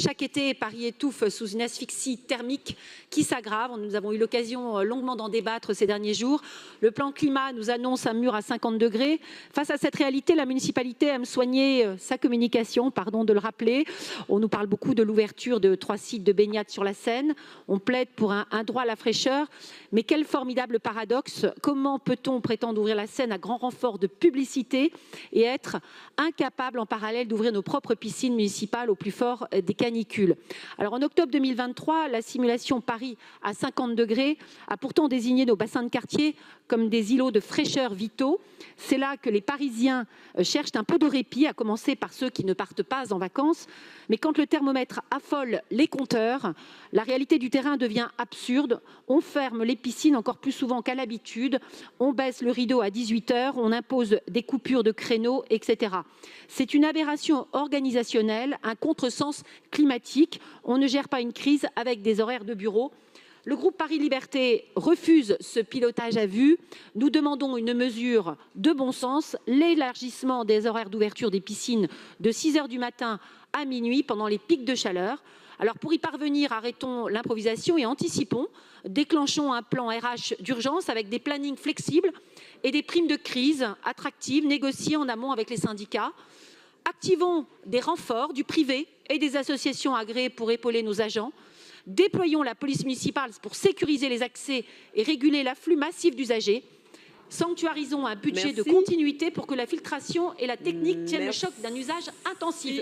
Chaque été, Paris étouffe sous une asphyxie thermique qui s'aggrave. Nous avons eu l'occasion longuement d'en débattre ces derniers jours. Le plan climat nous annonce un mur à 50 degrés. Face à cette réalité, la municipalité aime soigner sa communication, pardon de le rappeler. On nous parle beaucoup de l'ouverture de 3 sites de baignade sur la Seine. On plaide pour un droit à la fraîcheur. Mais quel formidable paradoxe. Comment peut-on prétendre ouvrir la Seine à grand renfort de publicité et être incapable en parallèle d'ouvrir nos propres piscines municipales au plus fort des canicules? Alors en octobre 2023, la simulation Paris à 50 degrés a pourtant désigné nos bassins de quartier comme des îlots de fraîcheur vitaux. C'est là que les Parisiens cherchent un peu de répit, à commencer par ceux qui ne partent pas en vacances. Mais quand le thermomètre affole les compteurs, la réalité du terrain devient absurde. On ferme les piscines encore plus souvent qu'à l'habitude, on baisse le rideau à 18 h, on impose des coupures de créneaux, etc. C'est une aberration organisationnelle, un contresens climatique. On ne gère pas une crise avec des horaires de bureau. Le groupe Paris Liberté refuse ce pilotage à vue. Nous demandons une mesure de bon sens, l'élargissement des horaires d'ouverture des piscines de 6 h du matin à minuit pendant les pics de chaleur. Alors pour y parvenir, arrêtons l'improvisation et anticipons. Déclenchons un plan RH d'urgence avec des plannings flexibles et des primes de crise attractives négociées en amont avec les syndicats. Activons des renforts du privé et des associations agréées pour épauler nos agents. Déployons la police municipale pour sécuriser les accès et réguler l'afflux massif d'usagers. Sanctuarisons un budget de continuité pour que la filtration et la technique tiennent le choc d'un usage intensif.